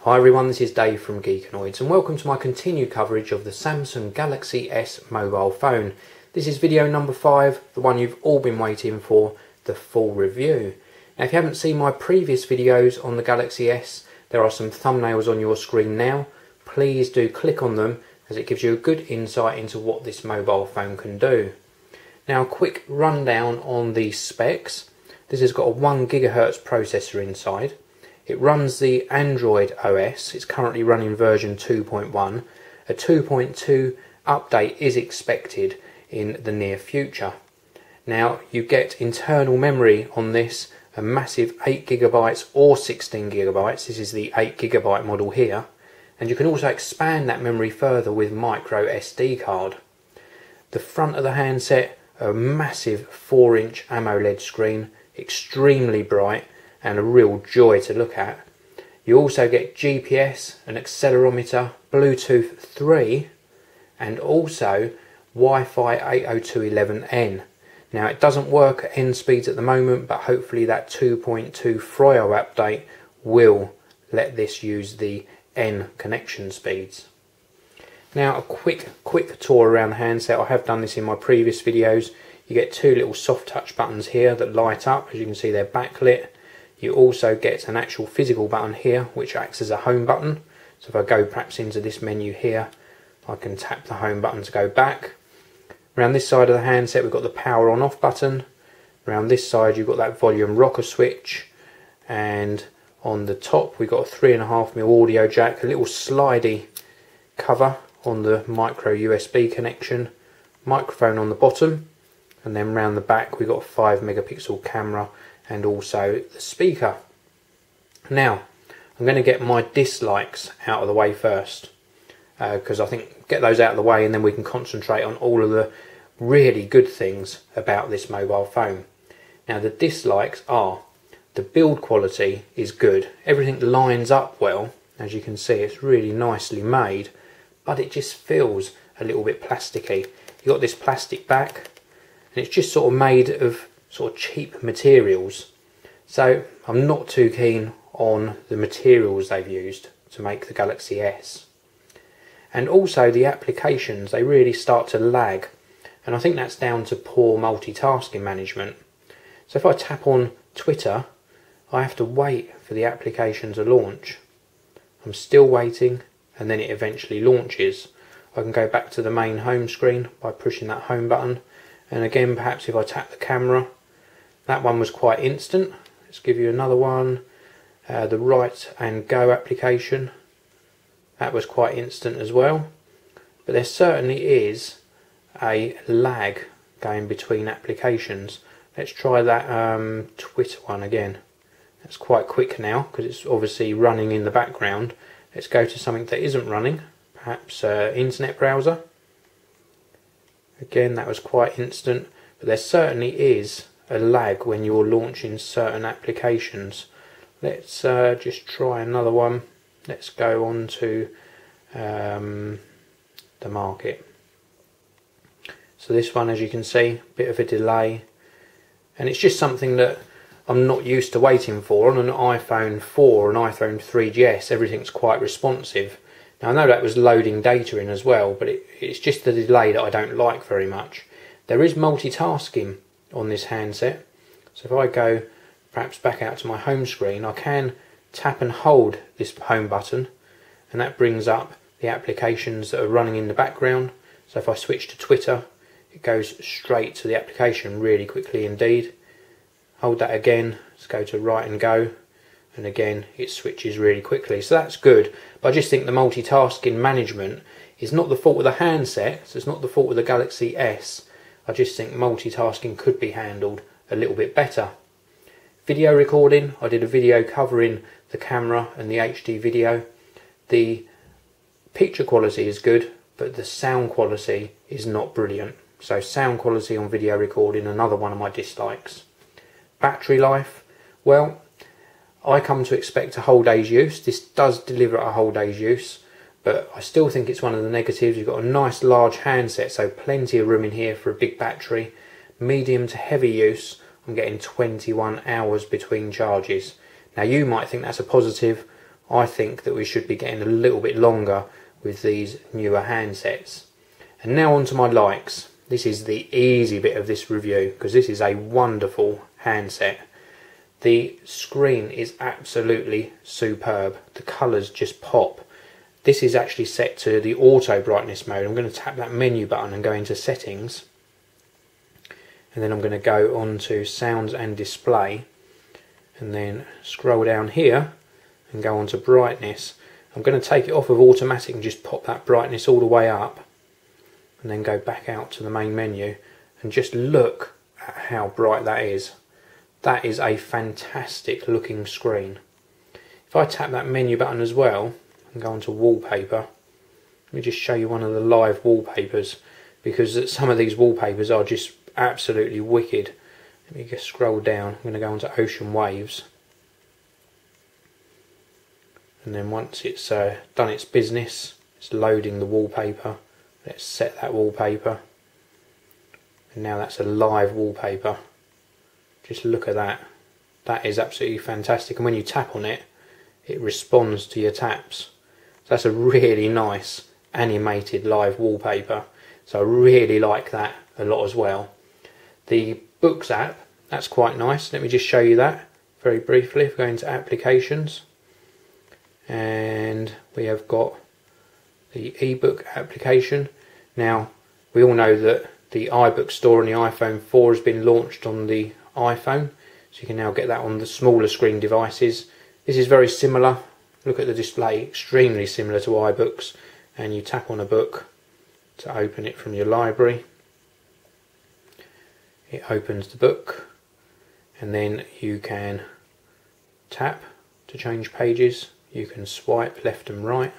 Hi everyone, this is Dave from Geekanoids and welcome to my continued coverage of the Samsung Galaxy S mobile phone. This is video number 5, the one you've all been waiting for, the full review. Now if you haven't seen my previous videos on the Galaxy S, there are some thumbnails on your screen now. Please do click on them as it gives you a good insight into what this mobile phone can do. Now a quick rundown on the specs. This has got a 1 GHz processor inside. It runs the Android OS, it's currently running version 2.1. A 2.2 update is expected in the near future. Now you get internal memory on this, a massive 8GB or 16GB, this is the 8GB model here, and you can also expand that memory further with micro SD card. The front of the handset, a massive 4-inch AMOLED screen, extremely bright, and a real joy to look at. You also get GPS, an accelerometer, Bluetooth 3 and also Wi-Fi 802.11n. Now it doesn't work at N speeds at the moment, but hopefully that 2.2 Froyo update will let this use the N connection speeds. Now a quick tour around the handset. I have done this in my previous videos. You get 2 little soft touch buttons here that light up, as you can see they're backlit. You also get an actual physical button here which acts as a home button. So if I go perhaps into this menu here, I can tap the home button to go back. Around this side of the handset we've got the power on off button. Around this side you've got that volume rocker switch, and on the top we've got a 3.5mm audio jack, a little slidey cover on the micro USB connection, microphone on the bottom, and then round the back we've got a 5-megapixel camera and also the speaker. Now I'm going to get my dislikes out of the way first, because I think get those out of the way and then we can concentrate on all of the really good things about this mobile phone. Now the dislikes are, the build quality is good, everything lines up well, as you can see it's really nicely made, but it just feels a little bit plasticky. You've got this plastic back and it's just sort of made of sort of cheap materials, so I'm not too keen on the materials they've used to make the Galaxy S. And also the applications, they really start to lag, and I think that's down to poor multitasking management. So if I tap on Twitter, I have to wait for the application to launch. I'm still waiting, and then it eventually launches. I can go back to the main home screen by pushing that home button, and again perhaps if I tap the camera, that one was quite instant. Let's give you another one. The Write and Go application, that was quite instant as well. But there certainly is a lag going between applications. Let's try that Twitter one again. That's quite quick now because it's obviously running in the background. Let's go to something that isn't running, perhaps internet browser. Again, that was quite instant, but there certainly is a lag when you're launching certain applications. Let's just try another one. Let's go on to the market. So this one, as you can see, a bit of a delay, and it's just something that I'm not used to waiting for. On an iPhone 4 and iPhone 3GS, everything's quite responsive. Now I know that was loading data in as well, but it's just the delay that I don't like very much. There is multitasking on this handset, so if I go perhaps back out to my home screen, I can tap and hold this home button and that brings up the applications that are running in the background. So if I switch to Twitter, it goes straight to the application really quickly indeed. Hold that again, let's go to Write and Go, and again it switches really quickly, so that's good. But I just think the multitasking management is not the fault of the handset, so it's not the fault of the Galaxy S. I just think multitasking could be handled a little bit better. Video recording, I did a video covering the camera and the HD video. The picture quality is good, but the sound quality is not brilliant. So sound quality on video recording, another one of my dislikes. Battery life, well, I come to expect a whole day's use. This does deliver a whole day's use, but I still think it's one of the negatives. You've got a nice large handset, so plenty of room in here for a big battery. Medium to heavy use, I'm getting 21 hours between charges. Now you might think that's a positive. I think that we should be getting a little bit longer with these newer handsets. And now on to my likes. This is the easy bit of this review because this is a wonderful handset. The screen is absolutely superb. The colours just pop. This is actually set to the auto brightness mode. I'm going to tap that menu button and go into settings. And then I'm going to go on to sounds and display. And then scroll down here and go on to brightness. I'm going to take it off of automatic and just pop that brightness all the way up. And then go back out to the main menu. And just look at how bright that is. That is a fantastic looking screen. If I tap that menu button as well and go on to wallpaper, let me just show you one of the live wallpapers, because some of these wallpapers are just absolutely wicked. Let me just scroll down. I'm going to go on to ocean waves, and then once it's done its business, it's loading the wallpaper. Let's set that wallpaper, and now that's a live wallpaper. Just look at that. That is absolutely fantastic. And when you tap on it, it responds to your taps. So that's a really nice animated live wallpaper. So I really like that a lot as well. The Books app, that's quite nice. Let me just show you that very briefly. If we go into applications, and we have got the ebook application. Now, we all know that the iBook store on the iPhone 4 has been launched on the iPhone, so you can now get that on the smaller screen devices. This is very similar. Look at the display, extremely similar to iBooks, and you tap on a book to open it from your library. It opens the book, and then you can tap to change pages. You can swipe left and right.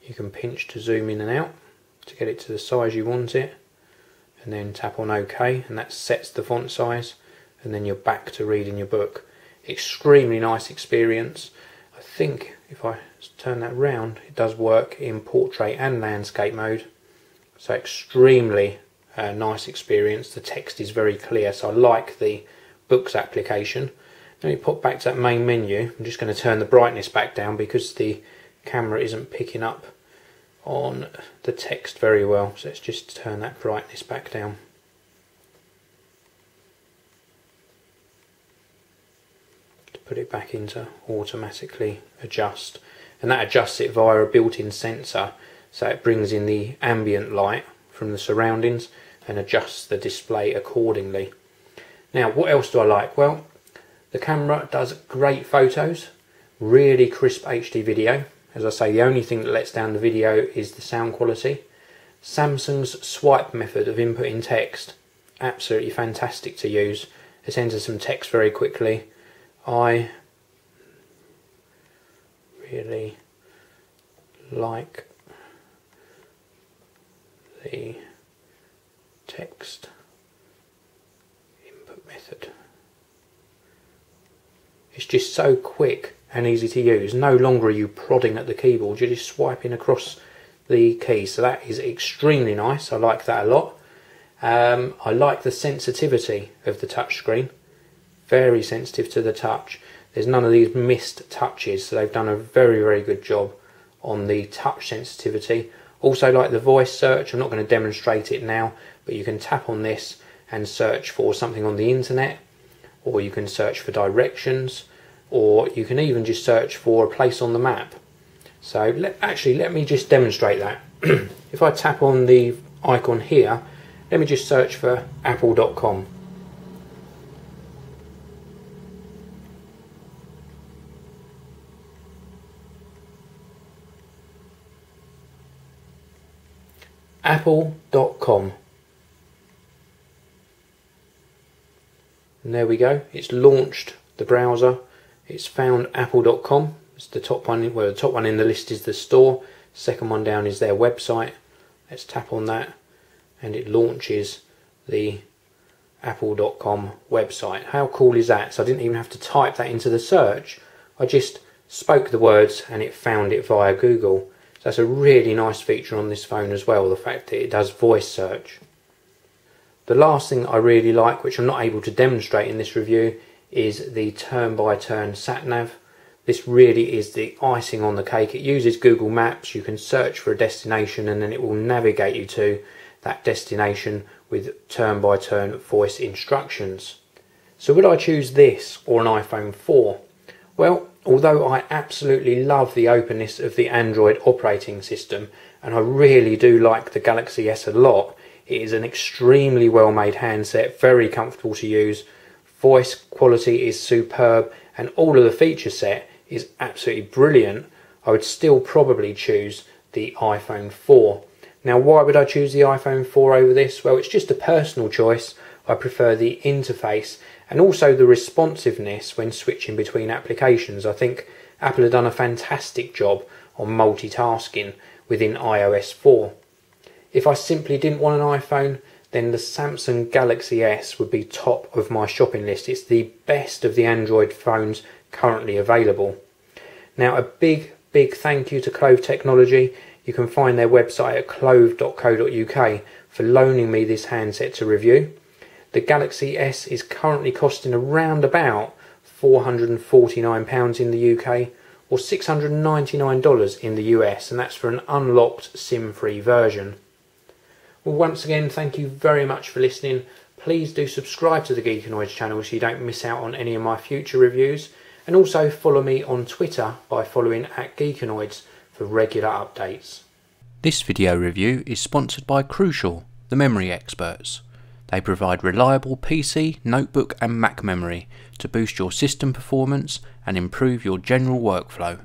You can pinch to zoom in and out to get it to the size you want it, and then tap on OK, and that sets the font size. And then you're back to reading your book. Extremely nice experience. I think if I turn that round, it does work in portrait and landscape mode. So extremely nice experience. The text is very clear, so I like the Books application. Let me pop back to that main menu. I'm just going to turn the brightness back down because the camera isn't picking up on the text very well. So let's just turn that brightness back down. Put it back into automatically adjust, and that adjusts it via a built-in sensor, so it brings in the ambient light from the surroundings and adjusts the display accordingly. Now, what else do I like? Well, the camera does great photos, really crisp HD video. As I say, the only thing that lets down the video is the sound quality. Samsung's swipe method of inputting text, absolutely fantastic to use. Let's enter some text very quickly. I really like the text input method. It's just so quick and easy to use. No longer are you prodding at the keyboard, you're just swiping across the keys. So that is extremely nice. I like that a lot. I like the sensitivity of the touchscreen. Very sensitive to the touch. There's none of these missed touches, so they've done a very, very good job on the touch sensitivity. Also like the voice search. I'm not going to demonstrate it now, but you can tap on this and search for something on the internet, or you can search for directions, or you can even just search for a place on the map. So let me just demonstrate that. If I tap on the icon here, let me just search for apple.com. Apple.com, and there we go. It's launched the browser. It's found apple.com. It's the top one. Well, the top one in the list is the store. Second one down is their website. Let's tap on that, and it launches the apple.com website. How cool is that? So I didn't even have to type that into the search. I just spoke the words and it found it via Google. That's a really nice feature on this phone as well, the fact that it does voice search. The last thing I really like, which I'm not able to demonstrate in this review, is the turn-by-turn sat-nav. This really is the icing on the cake. It uses Google Maps. You can search for a destination and then it will navigate you to that destination with turn-by-turn voice instructions. So would I choose this or an iPhone 4? Well, although I absolutely love the openness of the Android operating system and I really do like the Galaxy S a lot, it is an extremely well made handset, very comfortable to use, voice quality is superb and all of the feature set is absolutely brilliant, I would still probably choose the iPhone 4. Now why would I choose the iPhone 4 over this? Well, it's just a personal choice. I prefer the interface and also the responsiveness when switching between applications. I think Apple have done a fantastic job on multitasking within iOS 4. If I simply didn't want an iPhone, then the Samsung Galaxy S would be top of my shopping list. It's the best of the Android phones currently available. Now a big thank you to Clove Technology. You can find their website at clove.co.uk for loaning me this handset to review. The Galaxy S is currently costing around about £449 in the UK or $699 in the US, and that's for an unlocked SIM-free version. Well, once again, thank you very much for listening. Please do subscribe to the Geekanoids channel so you don't miss out on any of my future reviews, and also follow me on Twitter by following @Geekanoids for regular updates. This video review is sponsored by Crucial, the memory experts. They provide reliable PC, notebook and Mac memory to boost your system performance and improve your general workflow.